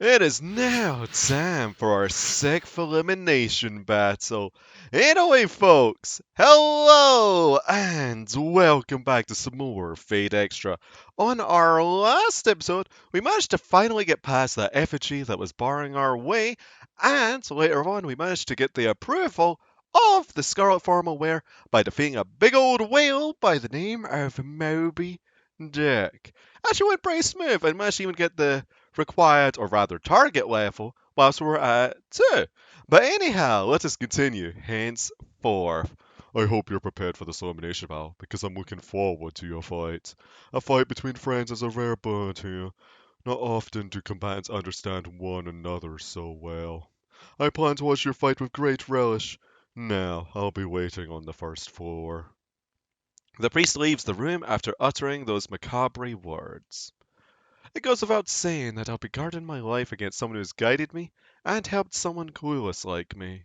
It is now time for our sixth elimination battle. Anyway, folks, hello and welcome back to some more Fate Extra. On our last episode, we managed to finally get past that effigy that was barring our way, and later on, we managed to get the approval of the Scarlet Formal Wear by defeating a big old whale by the name of Moby Dick. Actually went pretty smooth, and managed to even get the required, or rather target level, whilst we're at 2. But anyhow, let us continue henceforth. I hope you're prepared for this elimination battle, because I'm looking forward to your fight. A fight between friends is a rare bond here. Not often do combatants understand one another so well. I plan to watch your fight with great relish. Now, I'll be waiting on the first floor. The priest leaves the room after uttering those macabre words. It goes without saying that I'll be guarding my life against someone who's guided me and helped someone clueless like me.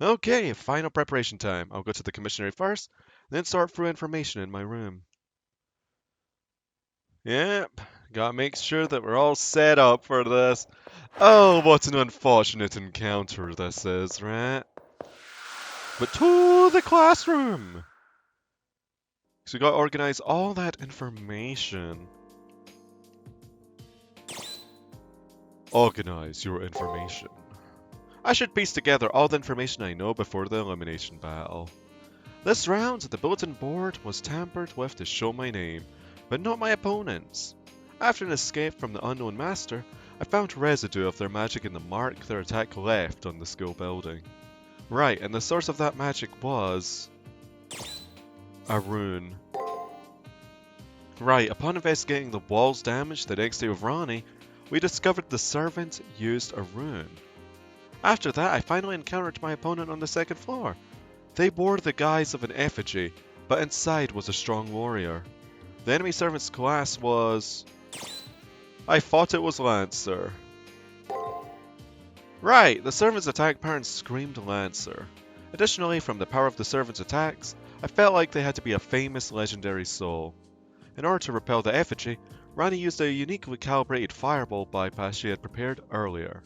Okay, final preparation time. I'll go to the commissionary first, then sort through information in my room. Yep, gotta make sure that we're all set up for this. Oh, what an unfortunate encounter this is, right? But to the classroom! So we gotta organize all that information. Organize your information. I should piece together all the information I know before the elimination battle. This round, the bulletin board was tampered with to show my name, but not my opponent's. After an escape from the unknown master, I found residue of their magic in the mark their attack left on the school building. Right, and the source of that magic was... a rune. Right, upon investigating the wall's damage the next day with Rani, we discovered the servant used a rune. After that, I finally encountered my opponent on the second floor. They bore the guise of an effigy, but inside was a strong warrior. The enemy servant's class was... I thought it was Lancer. Right, the servant's attack pattern screamed Lancer. Additionally, from the power of the servant's attacks, I felt like they had to be a famous legendary soul. In order to repel the effigy, Rani used a uniquely calibrated fireball bypass she had prepared earlier.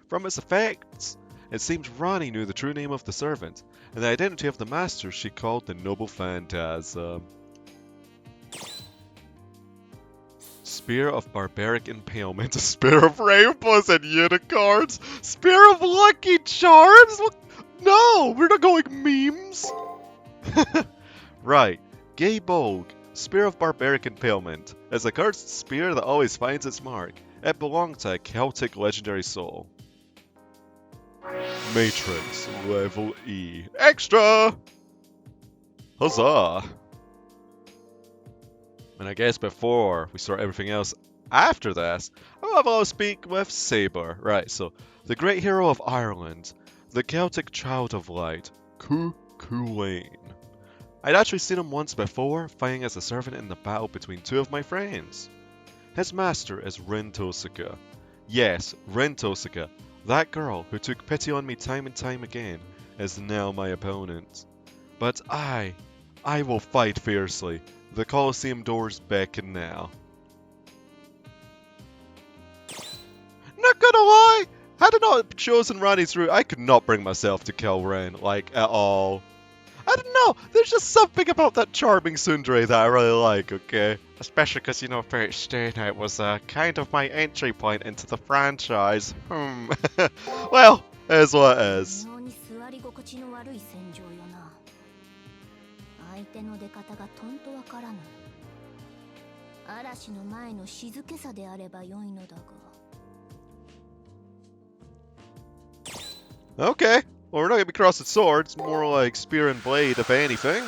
From its effects, it seemed Rani knew the true name of the servant, and the identity of the master she called the Noble Phantasm. Spear of Barbaric Impalement, a Spear of Rainbows and Unicorns, Spear of Lucky Charms? No, we're not going memes! Right, Gay Bolg, Spear of Barbaric Impalement, is a cursed spear that always finds its mark. It belonged to a Celtic legendary soul. Matrix, level E. Extra! Huzzah! And I guess before we start everything else after this, I'll speak with Saber. Right, so, the great hero of Ireland, the Celtic child of light, Chulainn. I'd actually seen him once before, fighting as a servant in the battle between two of my friends. His master is Rintosika. Yes, Rintosika, that girl who took pity on me time and time again, is now my opponent. But I will fight fiercely. The Colosseum doors beckon now. Not gonna lie, had I not chosen Rani's route, I could not bring myself to kill Ren, like, at all. I don't know, there's just something about that charming tsundere that I really like, okay? Especially because, you know, Fate Stay Night was kind of my entry point into the franchise. Well, it is what it is. Okay. Well, we're not gonna be crossing swords, more like spear and blade, if anything.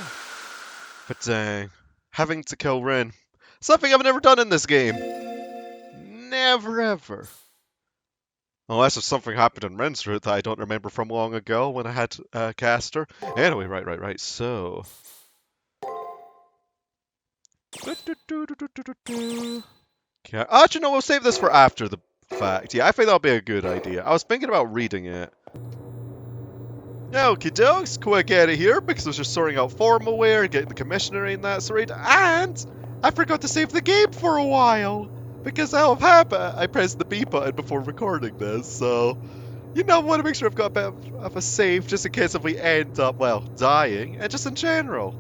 But dang, having to kill Rin. Something I've never done in this game. Never ever. Unless if something happened in Rin's route that I don't remember from long ago when I had caster. Anyway, right, so... Okay. Actually, no, we'll save this for after the fact. Yeah, I think that'll be a good idea. I was thinking about reading it. Okie dokes, quick out of here because I was just sorting out formalware, getting the commissioner and that sort, and I forgot to save the game for a while. Because how happened, I pressed the B button before recording this, so you know, I want to make sure I've got a bit of a save just in case if we end up, well, dying, and just in general.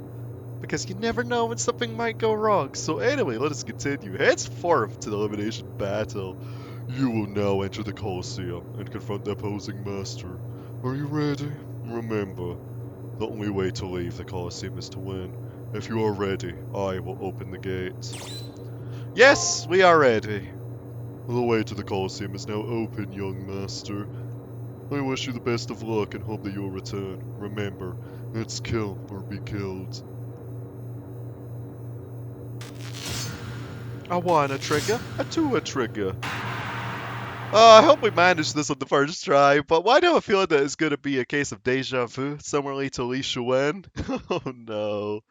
Because you never know when something might go wrong. So anyway, let us continue. Henceforth to the Elimination Battle. You will now enter the Colosseum and confront the opposing master. Are you ready? Remember, the only way to leave the Colosseum is to win. If you are ready, I will open the gates. Yes, we are ready. The way to the Colosseum is now open, young master. I wish you the best of luck and hope that you will return. Remember, it's kill or be killed. I want a trigger, a two a trigger. I hope we managed this on the first try, but why do I feel that it's going to be a case of deja vu, similarly to Chulainn? Oh no.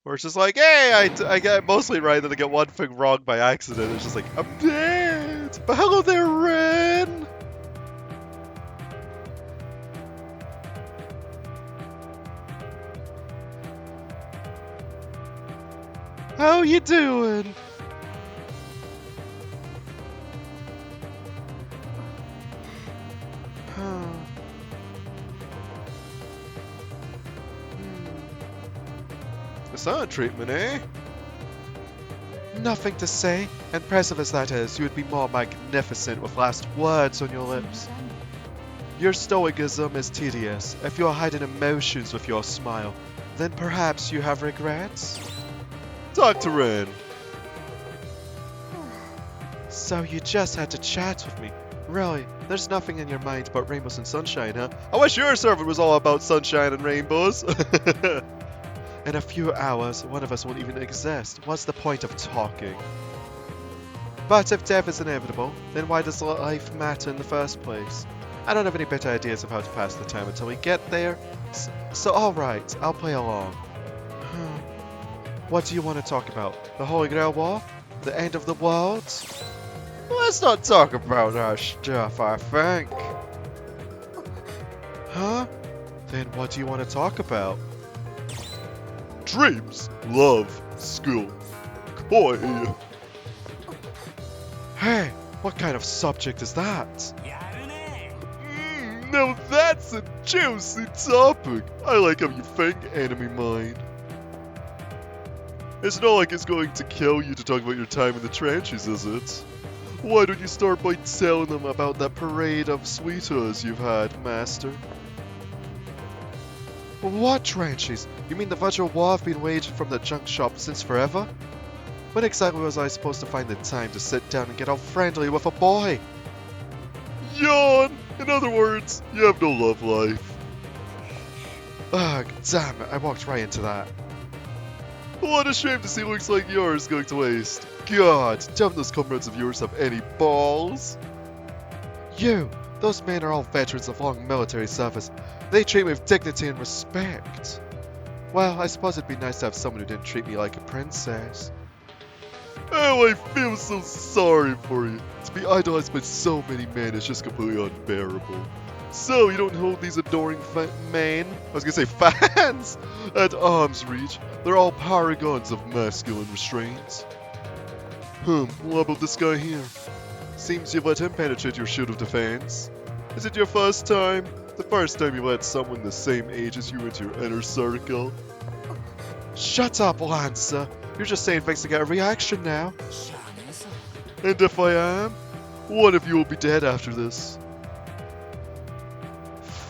Where it's just like, hey, I get mostly right, then I get one thing wrong by accident. It's just like, I'm dead! But hello there, Ren! How you doing? The sun treatment, eh? Nothing to say. Impressive as that is, you would be more magnificent with last words on your lips. Your stoicism is tedious. If you are hiding emotions with your smile, then perhaps you have regrets? Dr. Ren. So you just had to chat with me. Really? There's nothing in your mind but rainbows and sunshine, huh? I wish your server was all about sunshine and rainbows. In a few hours, one of us won't even exist. What's the point of talking? But if death is inevitable, then why does life matter in the first place? I don't have any better ideas of how to pass the time until we get there. So alright, I'll play along. What do you want to talk about? The Holy Grail War? The end of the world? Let's not talk about our stuff, I think. Huh? Then what do you want to talk about? Dreams, love, school, koi. Hey, what kind of subject is that? Now that's a juicy topic. I like how you think, enemy mine. It's not like it's going to kill you to talk about your time in the trenches, is it? Why don't you start by telling them about that parade of sweethearts you've had, master? What trenches? You mean the virtual war I've been waging from the junk shop since forever? When exactly was I supposed to find the time to sit down and get all friendly with a boy? Yawn! In other words, you have no love life. Ugh, damn it, I walked right into that. What a shame to see looks like yours going to waste. God, don't those comrades of yours have any balls? You! Those men are all veterans of long military service. They treat me with dignity and respect. Well, I suppose it'd be nice to have someone who didn't treat me like a princess. Oh, I feel so sorry for you. To be idolized by so many men is just completely unbearable. So, you don't hold these adoring men, I was gonna say fans, at arm's reach. They're all paragons of masculine restraint. What about this guy here? Seems you've let him penetrate your shield of defense. Is it your first time? The first time you let someone the same age as you into your inner circle? Shut up, Lancer. You're just saying things to get a reaction now. And if I am, one of you will be dead after this.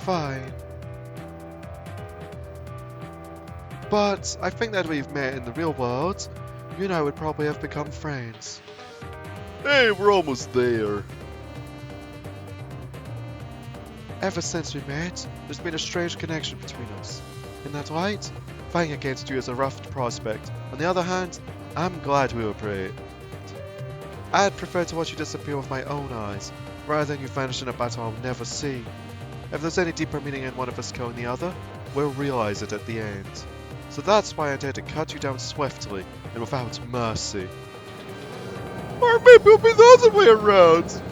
Fine. But I think that we've met in the real world. You and I would probably have become friends. Hey, we're almost there. Ever since we met, there's been a strange connection between us. In that light, fighting against you is a rough prospect. On the other hand, I'm glad we were brave. I'd prefer to watch you disappear with my own eyes, rather than you vanish in a battle I'll never see. If there's any deeper meaning in one of us killing the other, we'll realize it at the end. So that's why I dare to cut you down swiftly and without mercy. Or maybe it'll be the other way around.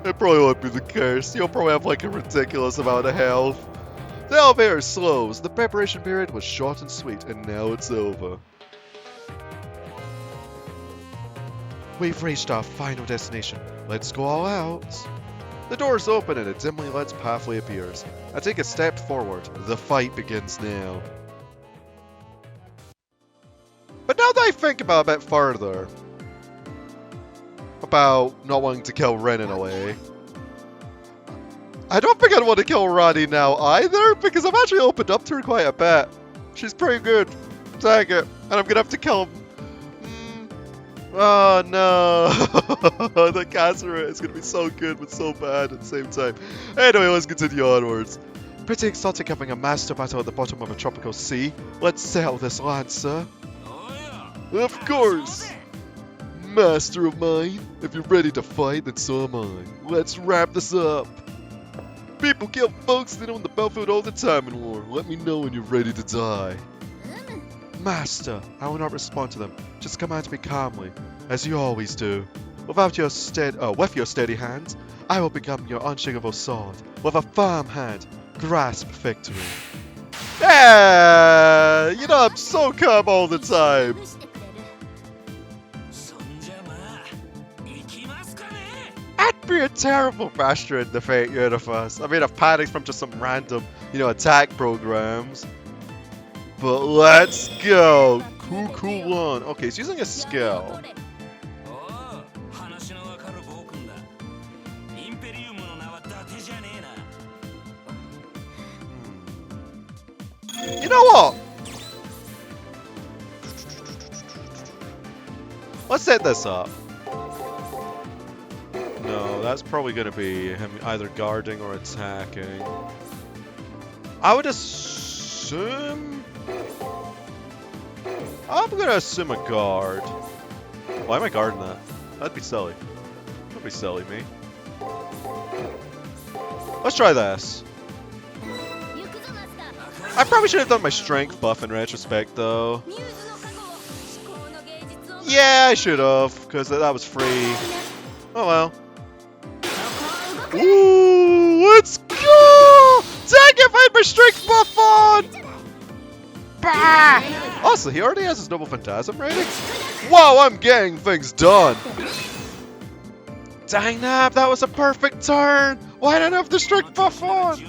It probably won't be the curse. You'll probably have like a ridiculous amount of health. The elevator slows. The preparation period was short and sweet, and now it's over. We've reached our final destination. Let's go all out. The doors open and a dimly lit pathway appears. I take a step forward. The fight begins now. But now that I think about it a bit further, about not wanting to kill Ren in a way, I don't think I'd want to kill Rani now either, because I've actually opened up to her quite a bit. She's pretty good. Dang it. And I'm gonna have to kill him. Oh no. The cancer rate is gonna be so good but so bad at the same time. Anyway, let's continue onwards. Pretty exotic having a master battle at the bottom of a tropical sea. Let's settle this, lad, sir. Of course. Master of mine. If you're ready to fight, then so am I. Let's wrap this up. People kill folks that on the battlefield all the time in war. Let me know when you're ready to die. Master, I will not respond to them. Just command me calmly, as you always do. With your steady hand, I will become your unshakable sword. With a firm hand, grasp victory. Yeah, you know I'm so calm all the time. I'd be a terrible master in the Fate universe. I mean, I've panicked from just some random, attack programs. But let's go. Chulainn. Okay, he's using a skill. You know what? Let's set this up. No, that's probably going to be him either guarding or attacking. I would assume... I'm going to assume a guard. Why am I guarding that? That'd be silly. That'd be silly, me. Let's try this. I probably should have done my strength buff in retrospect, though. Yeah, I should have, because that was free. Oh well. Ooh, let's go! Dang it, I had my strength buff on! Bah! Also, he already has his double phantasm rating? Wow, I'm getting things done! Dang nab, that was a perfect turn! Why didn't I have the strength buff on?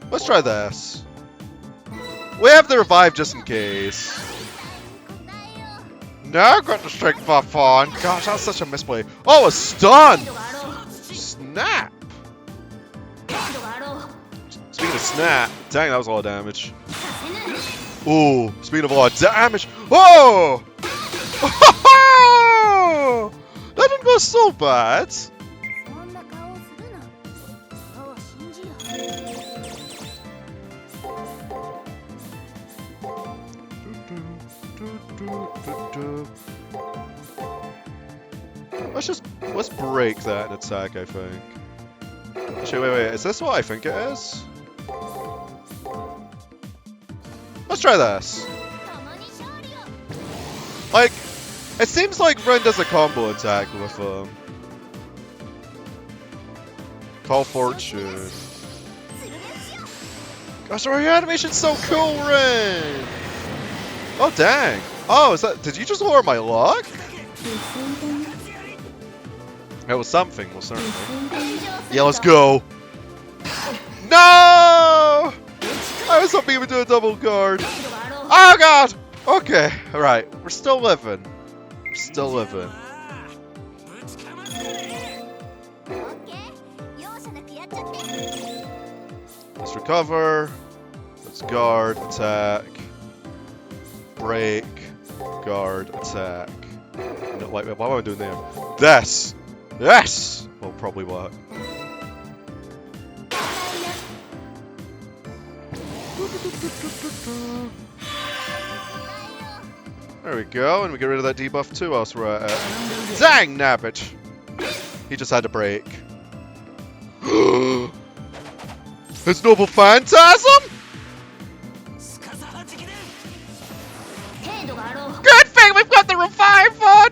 Let's try this. We have the revive just in case. Now I've got the strength buff on. Gosh, that's such a misplay. Oh, a stun! Snap! Speaking of snap, dang, that was a lot of damage. Ooh, speaking of a lot of damage. Oh! That didn't go so bad. Let's break that in attack, I think. Actually, wait, is this what I think it is? Let's try this. Like, it seems like Ren does a combo attack with Call Fortune. Gosh, your animation's so cool, Ren! Oh, dang. Oh, is that... Did you just lower my luck? It was something, well, certainly. Yeah, let's go. No! I was hoping he would do a double guard. Oh, God! Okay, alright. We're still living. We're still living. Let's recover. Let's guard, attack. Break. Guard, attack. No, wait, what am I doing there? This! Yes! Well, probably what? There we go, and we get rid of that debuff too whilst we're at it. Dang nabbit! He just had to break. It's Noble Phantasm? Good thing we've got the revive on!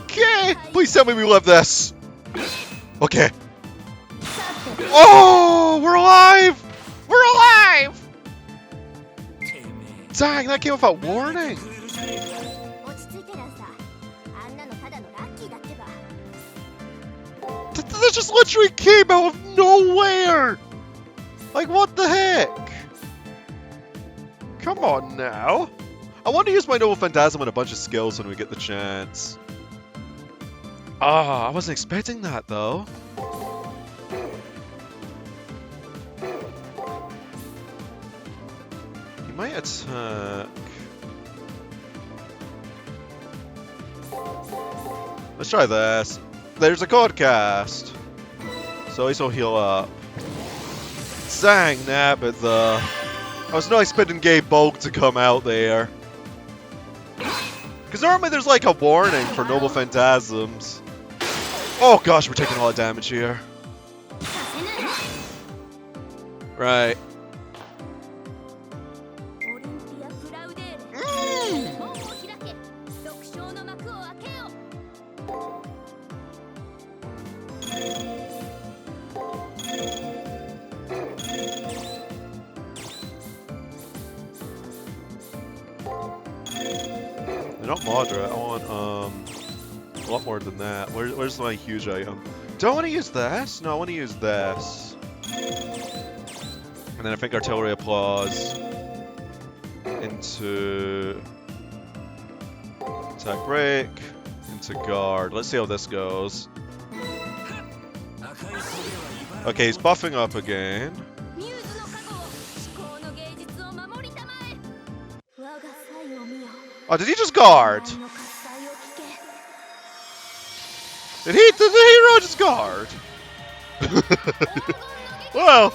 Okay! Please tell me we love this. Okay. Oh! We're alive! We're alive! Dang, that came without warning. That just literally came out of nowhere! Like, what the heck? Come on now. I want to use my Noble Phantasm on a bunch of skills when we get the chance. Ah, I wasn't expecting that though. He might attack. Let's try this. There's a code cast. So at least he'll heal up. Dang nabbit though. I was not expecting Gay Bulk to come out there. Because normally there's like a warning for Noble Phantasms. Oh gosh, we're taking a lot of damage here. Right. They're not moderate. I want a lot more than that. Where's my huge item? Do I want to use this? No, I want to use this. And then I think artillery applause into attack break into guard. Let's see how this goes. Okay, he's buffing up again. Oh, did he just guard? Did the hero just guard? Well,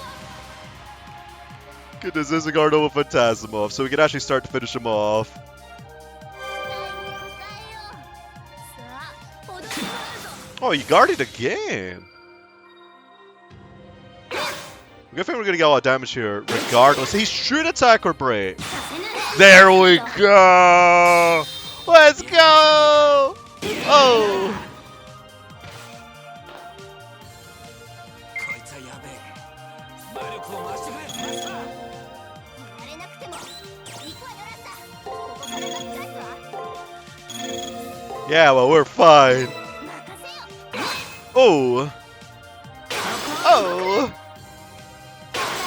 goodness, there's a guard over Phantasmov, so we can actually start to finish him off. Oh, you guarded again. I think we're gonna get a lot of damage here, regardless. He should attack or break. There we go! Let's go! Oh! Yeah, well, we're fine. Oh! Oh!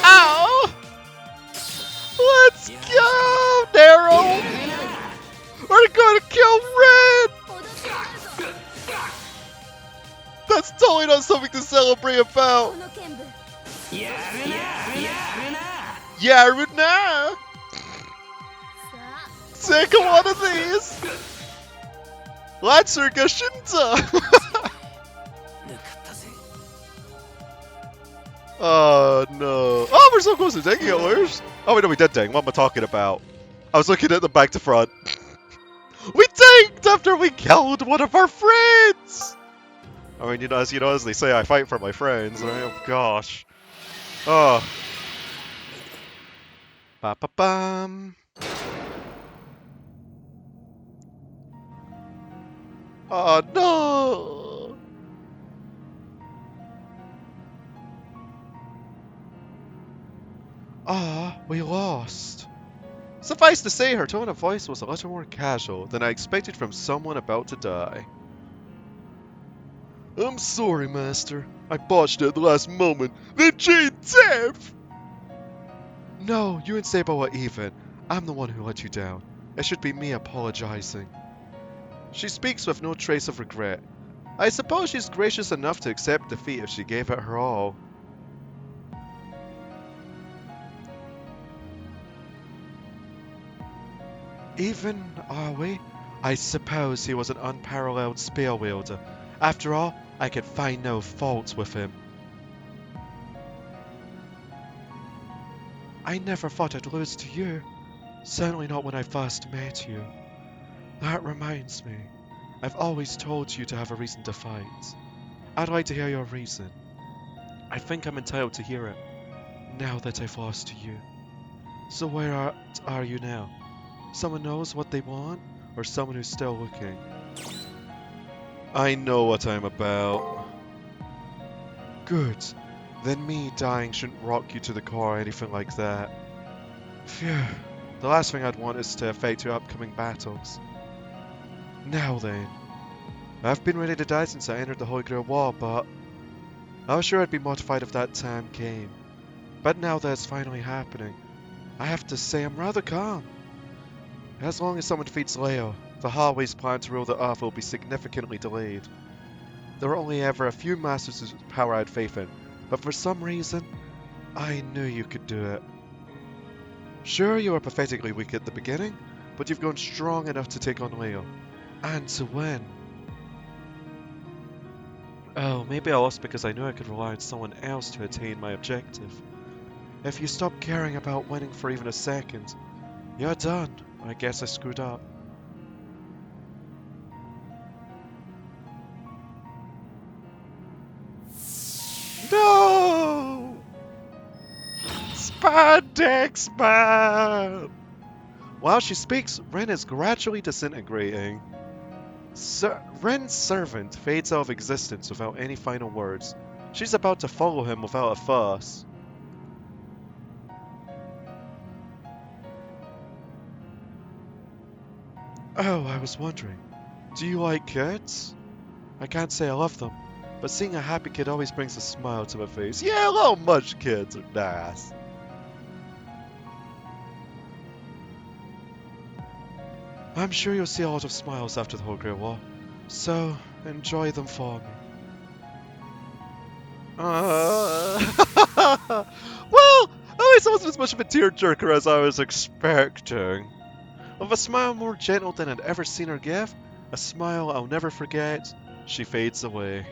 Ow! Let's go, Daryl! We're gonna kill Red! That's totally not something to celebrate about. Yaruna! Take one of these! Let's go shinda! Oh no. Oh, we're so close to taking it, Lurs. Oh wait, no, we did dang. What am I talking about? I was looking at them back to front. We tanked after we killed one of our friends! I mean, as they say, I fight for my friends, right? Oh gosh. Oh. Ba-ba-bum. Oh no! Ah, we lost. Suffice to say, her tone of voice was a little more casual than I expected from someone about to die. I'm sorry, Master. I botched it at the last moment. Then Jade death! No, you and Sabo are even. I'm the one who let you down. It should be me apologizing. She speaks with no trace of regret. I suppose she's gracious enough to accept defeat if she gave it her all. Even, are we? I suppose he was an unparalleled spear wielder. After all, I could find no faults with him. I never thought I'd lose to you. Certainly not when I first met you. That reminds me. I've always told you to have a reason to fight. I'd like to hear your reason. I think I'm entitled to hear it, now that I've lost you. So where are you now? Someone knows what they want, or someone who's still looking? I know what I'm about. Good. Then me dying shouldn't rock you to the core or anything like that. Phew. The last thing I'd want is to affect your upcoming battles. Now then. I've been ready to die since I entered the Holy Grail Wall, but I was sure I'd be mortified if that time came. But now that it's finally happening, I have to say I'm rather calm. As long as someone defeats Leo, the Hallway's plan to rule the Earth will be significantly delayed. There were only ever a few masters whose power I had faith in, but for some reason, I knew you could do it. Sure, you were pathetically weak at the beginning, but you've grown strong enough to take on Leo, and to win. Oh, maybe I lost because I knew I could rely on someone else to attain my objective. If you stop caring about winning for even a second, you're done. I guess I screwed up. No! Spandex Man! While she speaks, Ren is gradually disintegrating. Ren's servant fades out of existence without any final words. She's about to follow him without a fuss. Oh, I was wondering, do you like kids? I can't say I love them, but seeing a happy kid always brings a smile to my face. Yeah, little munch kids are nice. I'm sure you'll see a lot of smiles after the whole Grail Wall, so enjoy them for me. Well, at least it wasn't as much of a tearjerker as I was expecting. With a smile more gentle than I'd ever seen her give, a smile I'll never forget, she fades away.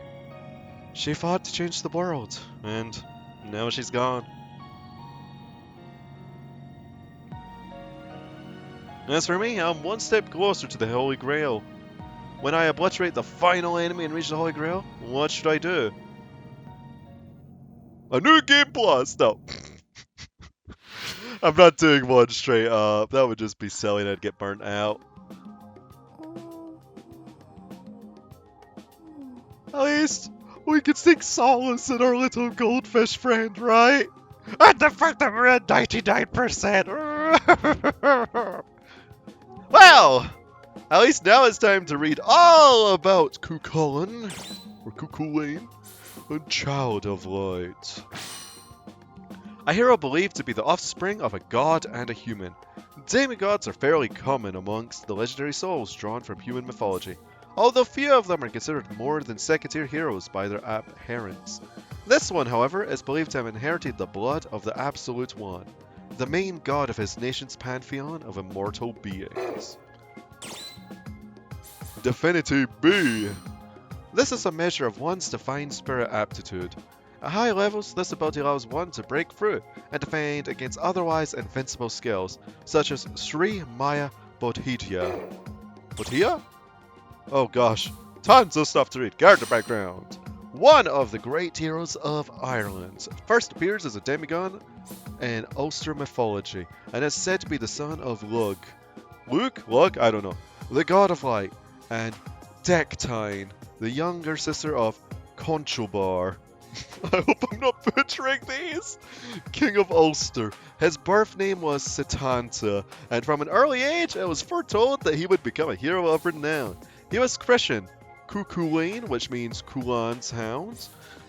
She fought to change the world, and now she's gone. As for me, I'm one step closer to the Holy Grail. When I obliterate the final enemy and reach the Holy Grail, what should I do? A new game plus! No. I'm not doing one straight up. That would just be silly and I'd get burnt out. At least we can seek solace in our little goldfish friend, right? And the fact that we're at 99%! Well, at least now it's time to read all about Chulainn, or Chulainn, a child of light. A hero believed to be the offspring of a god and a human. Demigods are fairly common amongst the legendary souls drawn from human mythology, although few of them are considered more than second-tier heroes by their adherents. This one, however, is believed to have inherited the blood of the Absolute One, the main god of his nation's pantheon of immortal beings. Divinity B. This is a measure of one's divine spirit aptitude. At high levels, this ability allows one to break through and defend against otherwise invincible skills, such as Sri Maya Bodhidhya. Bodhidhya? Oh gosh, tons of stuff to read. Guard the background. One of the great heroes of Ireland. First appears as a demigod in Ulster mythology, and is said to be the son of Lug. Lug? I don't know. The god of light, and Dectine, the younger sister of Conchobar. I hope I'm not butchering these. King of Ulster. His birth name was Setanta, and from an early age it was foretold that he would become a hero of renown. He was christened Chulainn, which means Chulainn's hound,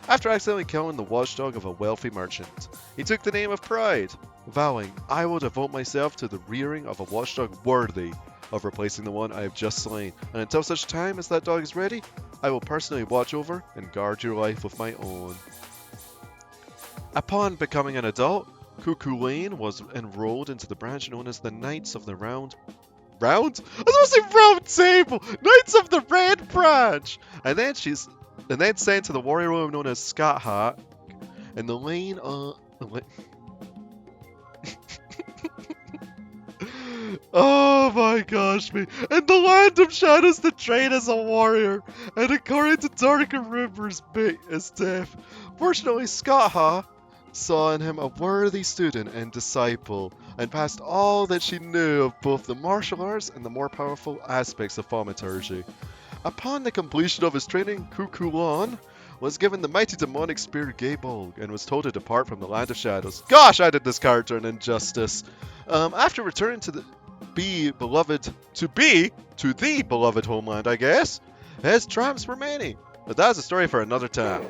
after accidentally killing the watchdog of a wealthy merchant. He took the name of pride, vowing, I will devote myself to the rearing of a watchdog worthy of replacing the one I have just slain, and until such time as that dog is ready, I will personally watch over and guard your life with my own. Upon becoming an adult, Chulainn was enrolled into the branch known as the Knights of the Round... Round? I was supposed to say Round Table! Knights of the Red Branch! And then sent to the warrior room known as Scathach, in the Oh my gosh, me. In the land of shadows to train as a warrior, and according to darker rumors, beat his death. Fortunately, Scott saw in him a worthy student and disciple, and passed all that she knew of both the martial arts and the more powerful aspects of thaumaturgy. Upon the completion of his training, Chulainn was given the mighty demonic spear Gabolg and was told to depart from the land of shadows. Gosh, I did this character an injustice. After returning to the beloved homeland, I guess, his triumphs were many. But that's a story for another time.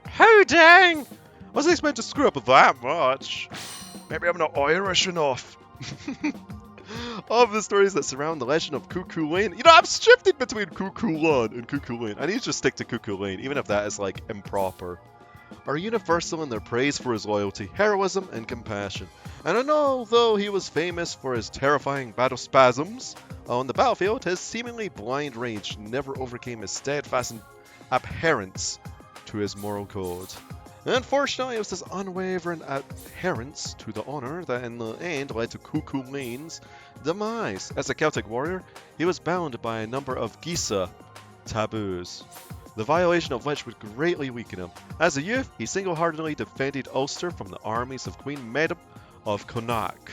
How dang! Wasn't expecting to screw up that much. Maybe I'm not Irish enough. All of the stories that surround the legend of Chulainn. I'm shifting between Chulainn and Chulainn. I need to just stick to Chulainn, even if that is, like, improper. Are universal in their praise for his loyalty, heroism, and compassion. And although he was famous for his terrifying battle spasms, on the battlefield, his seemingly blind rage never overcame his steadfast adherence to his moral code. Unfortunately, it was this unwavering adherence to the honor that in the end led to Chulainn's demise. As a Celtic warrior, he was bound by a number of Gisa taboos, the violation of which would greatly weaken him. As a youth, he single-handedly defended Ulster from the armies of Queen Medb of Connacht.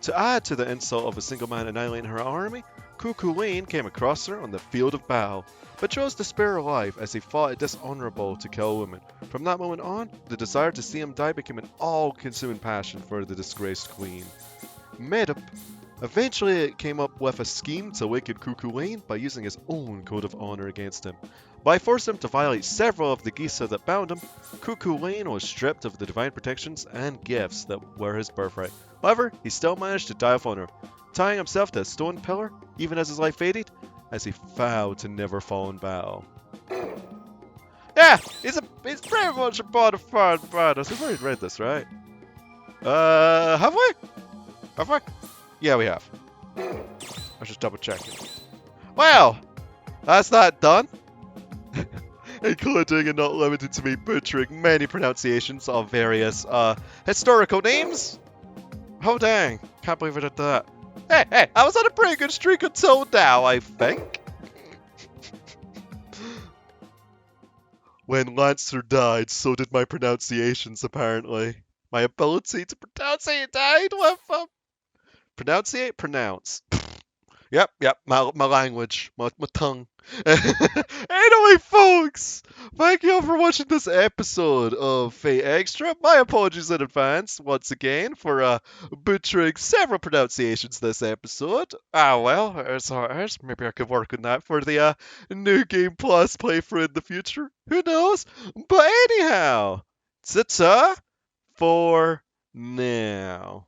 To add to the insult of a single man annihilating her army, Chulainn came across her on the field of battle, but chose to spare her life as he thought it dishonorable to kill a woman. From that moment on, the desire to see him die became an all-consuming passion for the disgraced queen. Medb eventually came up with a scheme to wicked Chulainn by using his own code of honor against him. By forcing him to violate several of the Gisa that bound him, Chulainn was stripped of the divine protections and gifts that were his birthright. However, he still managed to die of honor, tying himself to a stone pillar, even as his life faded, as he vowed to never fall in battle. Yeah, he's pretty much a bona-fide badass. We've already read this, right? Have we? Have we? Yeah, we have. Let's just double check it. Well, that's that done. Including and not limited to me butchering many pronunciations of various historical names. Oh dang, can't believe I did that. Hey, I was on a pretty good streak until now, I think. When Lancer died, so did my pronunciations, apparently. My ability to pronunciate died with pronounce. Yep, my language, my tongue. Anyway, folks, thank you all for watching this episode of Fate Extra. My apologies in advance, once again, for butchering several pronunciations this episode. Well, it's ours. Maybe I could work on that for the New Game Plus playthrough in the future. Who knows? But anyhow, ta-ta for now.